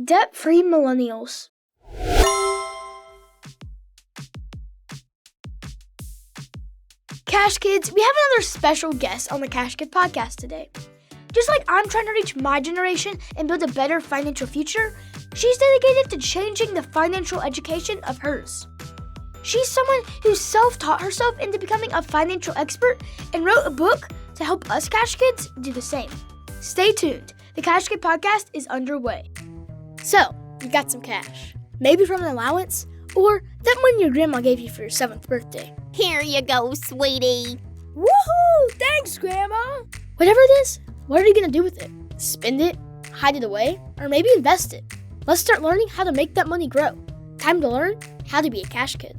Debt-free Millennials. Cash Kids, we have another special guest on the Cash Kid podcast today. Just like I'm trying to reach my generation and build a better financial future, she's dedicated to changing the financial education of hers. She's someone who self-taught herself into becoming a financial expert and wrote a book to help us Cash Kids do the same. Stay tuned. The Cash Kid podcast is underway. So, you got some cash, maybe from an allowance, or that money your grandma gave you for your 7th birthday. Here you go, sweetie. Woohoo! Thanks, Grandma! Whatever it is, what are you going to do with it? Spend it, hide it away, or maybe invest it? Let's start learning how to make that money grow. Time to learn how to be a cash kid.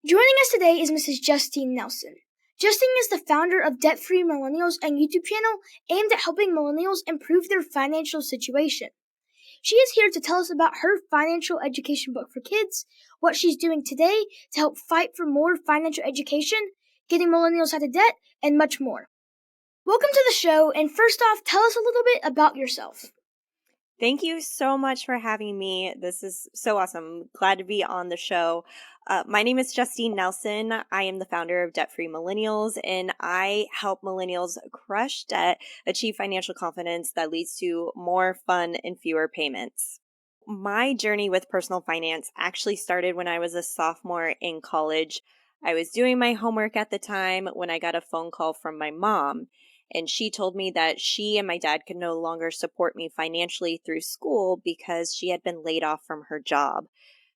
Joining us today is Mrs. Justine Nelson. Justine is the founder of Debt-Free Millennials and YouTube channel aimed at helping millennials improve their financial situation. She is here to tell us about her financial education book for kids, what she's doing today to help fight for more financial education, getting millennials out of debt, and much more. Welcome to the show, and first off, tell us a little bit about yourself. Thank you so much for having me. This is so awesome. Glad to be on the show. My name is Justine Nelson. I am the founder of Debt-Free Millennials, and I help millennials crush debt, achieve financial confidence that leads to more fun and fewer payments. My journey with personal finance actually started when I was a sophomore in college. I was doing my homework at the time when I got a phone call from my mom. And she told me that she and my dad could no longer support me financially through school because she had been laid off from her job.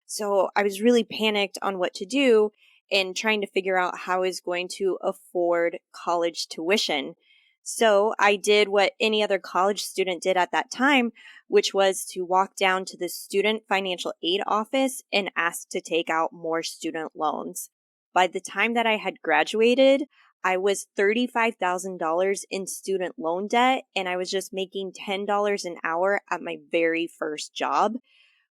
So I was really panicked on what to do and trying to figure out how I was going to afford college tuition. So I did what any other college student did at that time, which was to walk down to the student financial aid office and ask to take out more student loans. By the time that I had graduated, I was $35,000 in student loan debt, and I was just making $10 an hour at my very first job,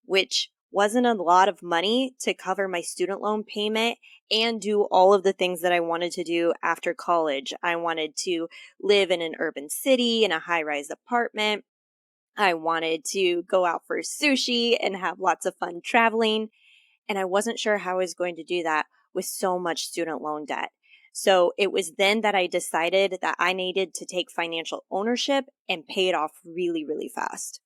which wasn't a lot of money to cover my student loan payment and do all of the things that I wanted to do after college. I wanted to live in an urban city in a high-rise apartment. I wanted to go out for sushi and have lots of fun traveling, and I wasn't sure how I was going to do that with so much student loan debt. So it was then that I decided that I needed to take financial ownership and pay it off really, really fast.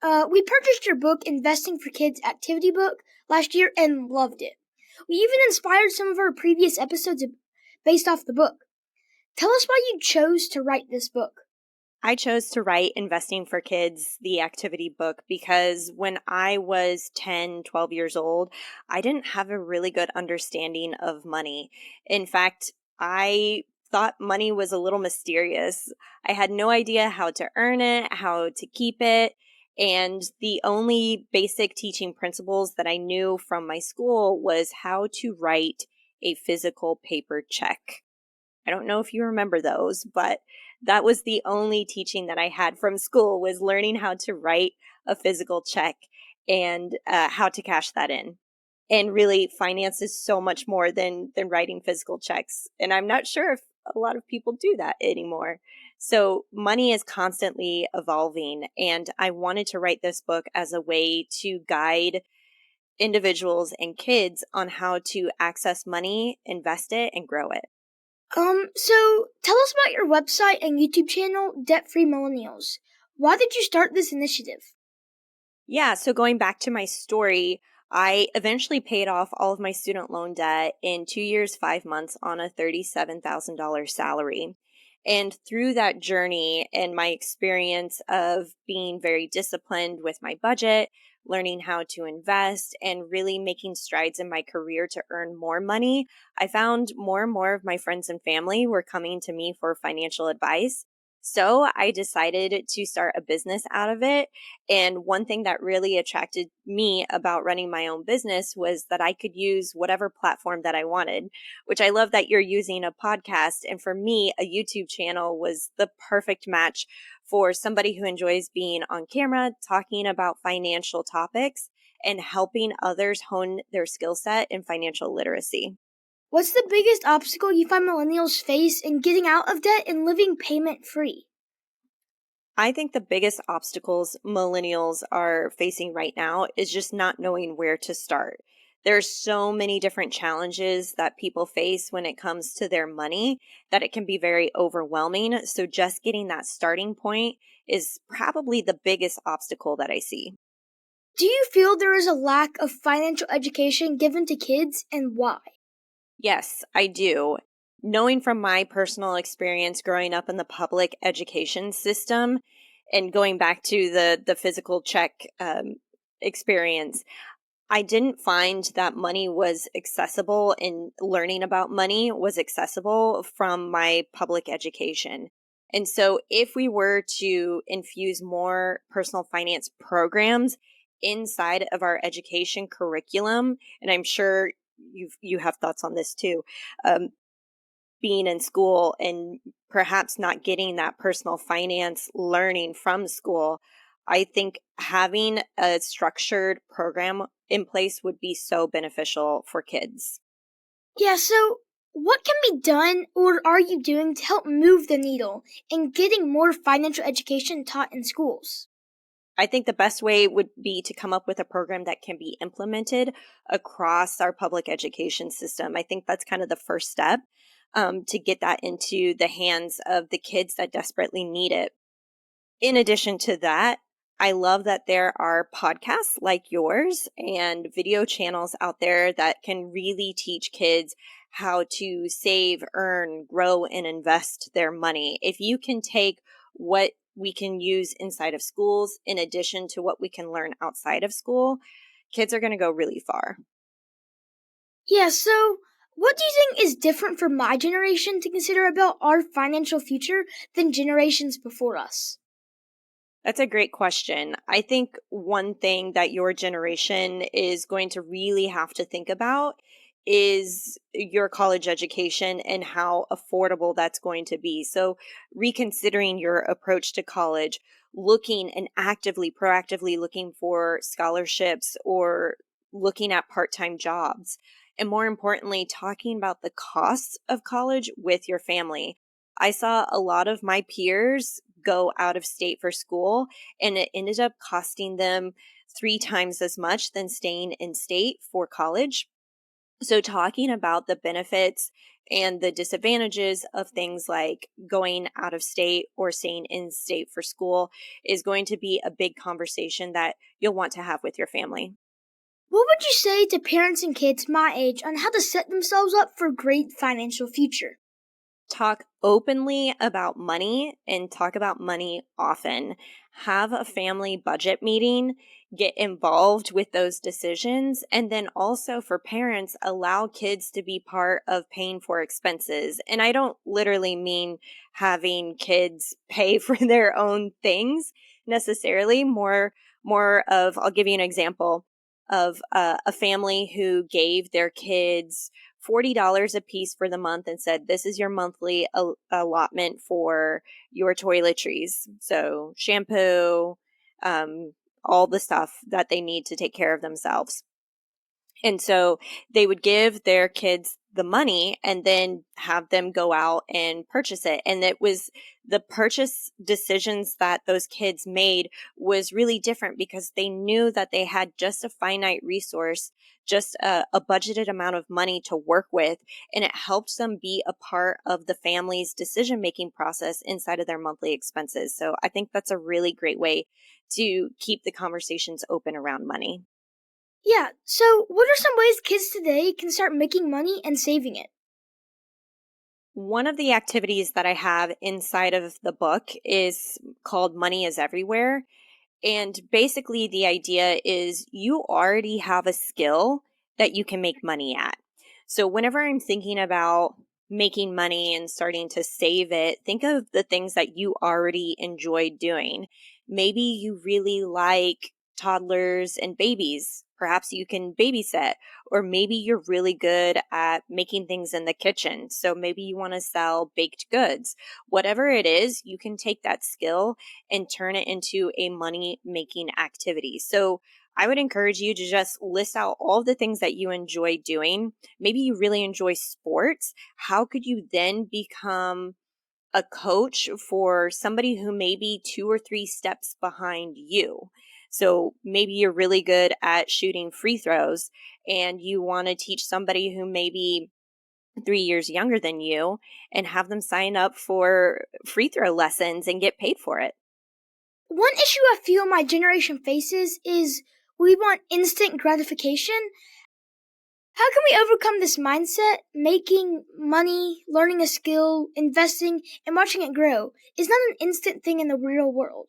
We purchased your book, Investing for Kids activity book, last year and loved it. We even inspired some of our previous episodes based off the book. Tell us why you chose to write this book. I chose to write Investing for Kids, the activity book, because when I was 10, 12 years old, I didn't have a really good understanding of money. In fact, I thought money was a little mysterious. I had no idea how to earn it, how to keep it. And the only basic teaching principles that I knew from my school was how to write a physical paper check. I don't know if you remember those, but that was the only teaching that I had from school, was learning how to write a physical check and how to cash that in. And really, finance is so much more than writing physical checks. And I'm not sure if a lot of people do that anymore. So money is constantly evolving. And I wanted to write this book as a way to guide individuals and kids on how to access money, invest it, and grow it. So tell us about your website and YouTube channel, Debt-Free Millennials. Why did you start this initiative? Yeah, so going back to my story, I eventually paid off all of my student loan debt in 2 years, 5 months on a $37,000 salary. And through that journey and my experience of being very disciplined with my budget, learning how to invest, and really making strides in my career to earn more money, I found more and more of my friends and family were coming to me for financial advice. So I decided to start a business out of it. And one thing that really attracted me about running my own business was that I could use whatever platform that I wanted, which I love that you're using a podcast. And for me, a YouTube channel was the perfect match for somebody who enjoys being on camera, talking about financial topics, and helping others hone their skill set in financial literacy. What's the biggest obstacle you find millennials face in getting out of debt and living payment free? I think the biggest obstacles millennials are facing right now is just not knowing where to start. There's so many different challenges that people face when it comes to their money that it can be very overwhelming. So just getting that starting point is probably the biggest obstacle that I see. Do you feel there is a lack of financial education given to kids, and why? Yes, I do. Knowing from my personal experience growing up in the public education system and going back to the physical check experience, I didn't find that money was accessible and learning about money was accessible from my public education. And so if we were to infuse more personal finance programs inside of our education curriculum, and I'm sure you have thoughts on this too, um, being in school and perhaps not getting that personal finance learning from school, I think having a structured program in place would be so beneficial for kids. Yeah, so what can be done or are you doing to help move the needle in getting more financial education taught in schools? I think the best way would be to come up with a program that can be implemented across our public education system. I think that's kind of the first step to get that into the hands of the kids that desperately need it. In addition to that, I love that there are podcasts like yours and video channels out there that can really teach kids how to save, earn, grow, and invest their money. If you can take what we can use inside of schools in addition to what we can learn outside of school, kids are going to go really far. Yeah, so what do you think is different for my generation to consider about our financial future than generations before us? That's a great question. I think one thing that your generation is going to really have to think about is your college education and how affordable that's going to be. So, reconsidering your approach to college, looking and actively, proactively looking for scholarships or looking at part time jobs. And more importantly, talking about the costs of college with your family. I saw a lot of my peers go out of state for school, and it ended up costing them 3 times as much than staying in state for college. So, talking about the benefits and the disadvantages of things like going out of state or staying in state for school is going to be a big conversation that you'll want to have with your family. What would you say to parents and kids my age on how to set themselves up for a great financial future? Talk openly about money and talk about money often. Have a family budget meeting, get involved with those decisions, and then also for parents, allow kids to be part of paying for expenses. And I don't literally mean having kids pay for their own things necessarily, more of I'll give you an example of a family who gave their kids $40 a piece for the month and said, this is your monthly allotment for your toiletries. So shampoo, all the stuff that they need to take care of themselves. And so they would give their kids the money and then have them go out and purchase it. And it was the purchase decisions that those kids made was really different because they knew that they had just a finite resource, just a budgeted amount of money to work with. And it helped them be a part of the family's decision making process inside of their monthly expenses. So I think that's a really great way to keep the conversations open around money. Yeah, so what are some ways kids today can start making money and saving it? One of the activities that I have inside of the book is called Money is Everywhere. And basically, the idea is you already have a skill that you can make money at. So, whenever I'm thinking about making money and starting to save it, think of the things that you already enjoy doing. Maybe you really like toddlers and babies. Perhaps you can babysit, or maybe you're really good at making things in the kitchen. So maybe you want to sell baked goods. Whatever it is, you can take that skill and turn it into a money making activity. So I would encourage you to just list out all the things that you enjoy doing. Maybe you really enjoy sports. How could you then become a coach for somebody who may be 2 or 3 steps behind you? So maybe you're really good at shooting free throws and you want to teach somebody who may be 3 years younger than you and have them sign up for free throw lessons and get paid for it. One issue I feel my generation faces is we want instant gratification. How can we overcome this mindset? Making money, learning a skill, investing, and watching it grow is not an instant thing in the real world.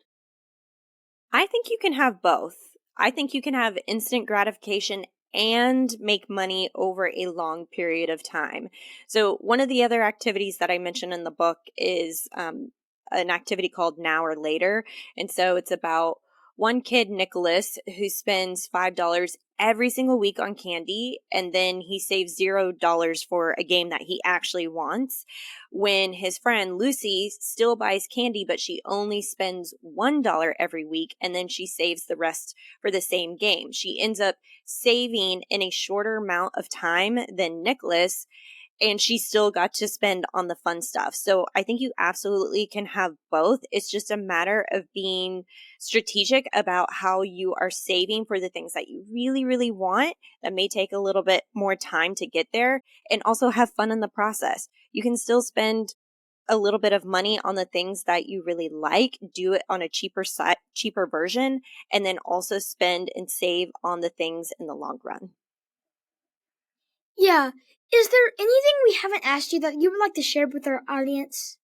I think you can have both. I think you can have instant gratification and make money over a long period of time. So one of the other activities that I mentioned in the book is an activity called Now or Later. And so it's about one kid, Nicholas, who spends $5 every single week on candy, and then he saves $0 for a game that he actually wants. When his friend Lucy still buys candy, but she only spends $1 every week, and then she saves the rest for the same game. She ends up saving in a shorter amount of time than Nicholas, and she still got to spend on the fun stuff. So I think you absolutely can have both. It's just a matter of being strategic about how you are saving for the things that you really, really want that may take a little bit more time to get there, and also have fun in the process. You can still spend a little bit of money on the things that you really like, do it on a cheaper version, and then also spend and save on the things in the long run. Yeah. Is there anything we haven't asked you that you would like to share with our audience?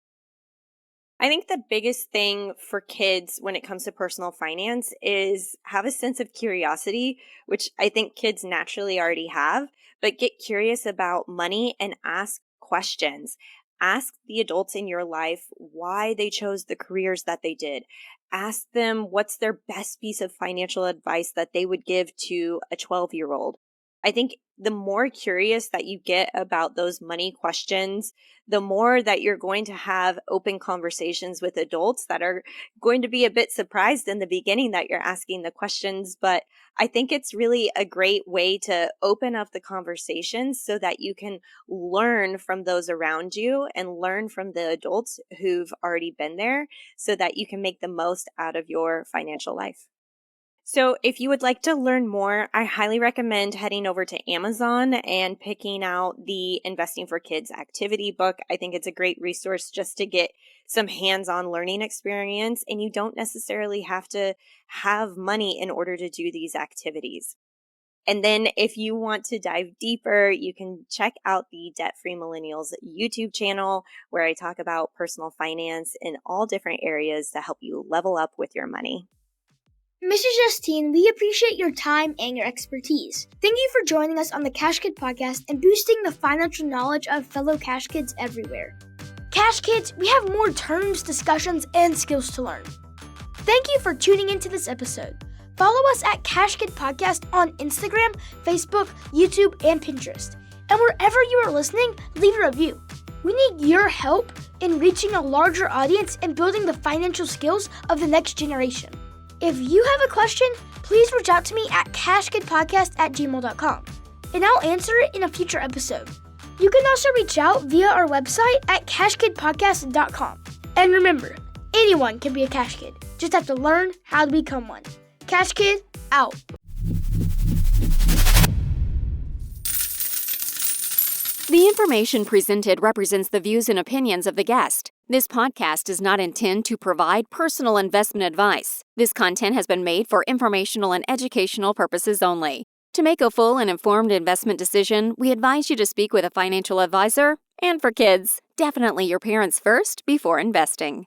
I think the biggest thing for kids when it comes to personal finance is have a sense of curiosity, which I think kids naturally already have, but get curious about money and ask questions. Ask the adults in your life why they chose the careers that they did. Ask them what's their best piece of financial advice that they would give to a 12-year-old. I think the more curious that you get about those money questions, the more that you're going to have open conversations with adults that are going to be a bit surprised in the beginning that you're asking the questions. But I think it's really a great way to open up the conversations so that you can learn from those around you and learn from the adults who've already been there so that you can make the most out of your financial life. So if you would like to learn more, I highly recommend heading over to Amazon and picking out the Investing for Kids activity book. I think it's a great resource just to get some hands-on learning experience, and you don't necessarily have to have money in order to do these activities. And then if you want to dive deeper, you can check out the Debt Free Millennials YouTube channel, where I talk about personal finance in all different areas to help you level up with your money. Mrs. Justine, we appreciate your time and your expertise. Thank you for joining us on the Cash Kid podcast and boosting the financial knowledge of fellow Cash Kids everywhere. Cash Kids, we have more terms, discussions, and skills to learn. Thank you for tuning into this episode. Follow us at Cash Kid Podcast on Instagram, Facebook, YouTube, and Pinterest. And wherever you are listening, leave a review. We need your help in reaching a larger audience and building the financial skills of the next generation. If you have a question, please reach out to me at cashkidpodcast@gmail.com, and I'll answer it in a future episode. You can also reach out via our website at cashkidpodcast.com. And remember, anyone can be a Cash Kid. Just have to learn how to become one. Cash Kid, out. The information presented represents the views and opinions of the guest. This podcast does not intend to provide personal investment advice. This content has been made for informational and educational purposes only. To make a full and informed investment decision, we advise you to speak with a financial advisor. And for kids, definitely your parents first before investing.